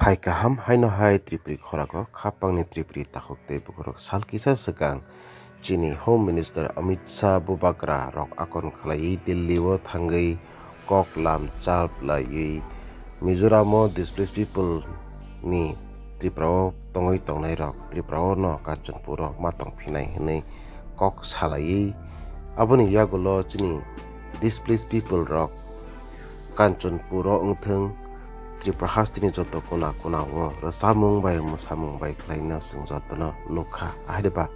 Hai kaham hai no hai tripri khorako khapangni tripri takhokte bukurok salkisa sekang chini Home Minister Amit Shah Bubakra rok akon khlai Delhi o thangai kok lam chal plai Mizoramo displaced people ni Tripura o tongoi tongnai rok Tripura o no Kanchonpur o matong phinai hinai kok salai aboni yagulo chini displaced people rok Kanchonpur o ungtheng Tripura hastini joto kona kona o samung bai khlaina singjotono nukha ahdeba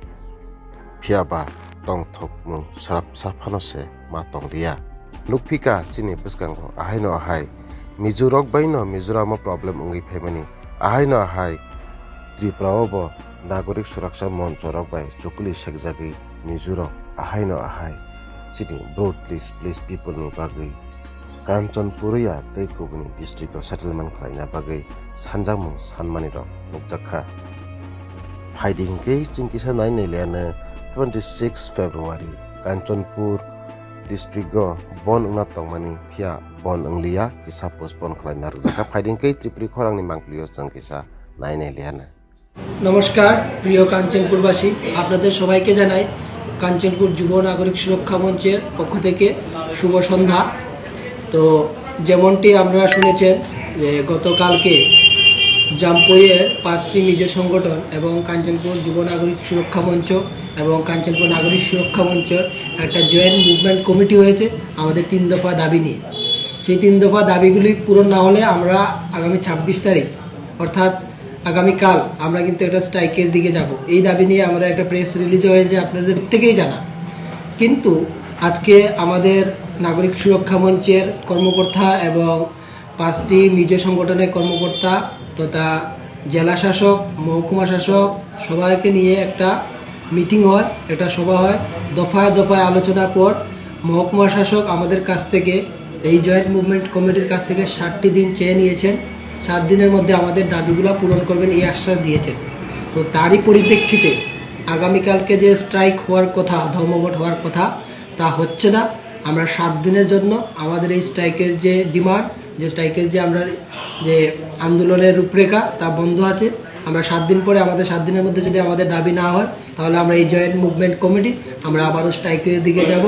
phiaba tong thok mung sarap saphanose ma tonglia nukphika chini buskango ahaino ahai Mizorok baino Mizoramo problem ungi phemani ahaino ahai Tripura obo nagorik suraksha moncho rok bai chukuli sekjagui Mizorok ahaino ahai chini broadly displaced people ni bagui Kanchonpuria tei Kubuni district o settlement khlaina bagui sanjangmung sanmani rok nukjakha phaiding ke chingkisa nainai leana 26 February Kanchonpur district o bon ungna tongmani phia bon unglia kisa postpone khlaina rjakha phaiding ke Tripuri khorangni mangplio changkisa nainai leana নমস্কার প্রিয় কাঞ্চনপুরবাসী আপনাদের সবাইকে জানাই কাঞ্চনপুর যুব নাগরিক সুরক্ষা মঞ্চের পক্ষ থেকে শুভ সন্ধ্যা তো যেমনটি আপনারা শুনেছেন যে গতকালকে জামপইয়ের 5টি মিজো সংগঠন এবং কাঞ্চনপুর যুব নাগরিক সুরক্ষা মঞ্চ এবং কাঞ্চনপুর নাগরিক সুরক্ষা মঞ্চের একটা জয়েন্ট মুভমেন্ট কমিটি হয়েছে আমাদের 3 দফা দাবি নিয়ে সেই 3 দফা দাবিগুলি পূরণ না হলে আমরা আগামী 26 তারিখ অর্থাৎ আগামীকাল আমরা কিন্তু একটা স্ট্রাইকের দিকে যাব এই দাবি নিয়ে আমাদের একটা প্রেস রিলিজ হয়েছে আপনাদের প্রত্যেকেই জানা কিন্তু আজকে আমাদের নাগরিক সুরক্ষা মঞ্চের কর্মকর্তা এবং 5টি মিজো সংগঠনের কর্মকর্তা তথা জেলা শাসক মহকুমা শাসক সবাইকে নিয়ে একটা মিটিং হয় একটা সভা হয় দফায় দফায় আলোচনার পর মহকুমা শাসক আমাদের কাছ থেকে এই জয়েন্ট মুভমেন্ট কমিটির কাছ থেকে 60টি দিন চেয়ে নিয়েছেন 7 দিনের মধ্যে আমাদের দাবিগুলো পূরণ করবেন এই আশ্বাস দিয়েছেন তো তারই পরিপ্রেক্ষিতে আগামীকালকে যে স্ট্রাইক হওয়ার কথা ধর্মঘট হওয়ার কথা তা হচ্ছে না আমরা 7 দিনের জন্য আমাদের এই স্ট্রাইকের যে ডিমান্ড যে স্ট্রাইকের যে আমরা যে আন্দোলনের রূপরেখা তা বন্ধ আছে আমরা 7 দিন পরে আমাদের 7 দিনের মধ্যে যদি আমাদের দাবি না হয় তাহলে আমরা এই জয়েন্ট মুভমেন্ট কমিটি আমরা আবারও স্ট্রাইকের দিকে যাব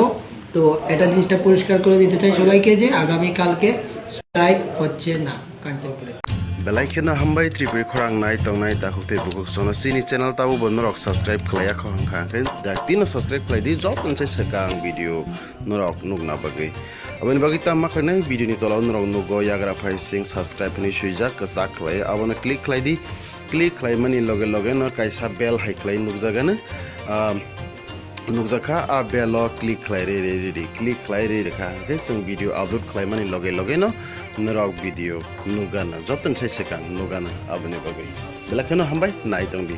তো এটা জিনিসটা পরিষ্কার করে দিতে চাই সবাইকে যে আগামীকালকে স্ট্রাইক হচ্ছে না কাঞ্চনপুরে Belaikena hambai Tripuri khorang nai tongnai takhukte bukuk sono sini channel tabu bonnorok subscribe khlaya khongkha daktino subscribe khlai di job nse sekang video norok nugna bagai aboni bagi ta makhnai video ni tola norok nugo yagra phai sing subscribe ni suija kasak khlai abona click khlai mani loge no kaisa bell hai khlai nugjagana nukjakha a belo click khlai re rekha ke sing video upload khlai mani loge no norok video nugana joton sai sekang nugana aboni bagai belakeno hambai nai tongdi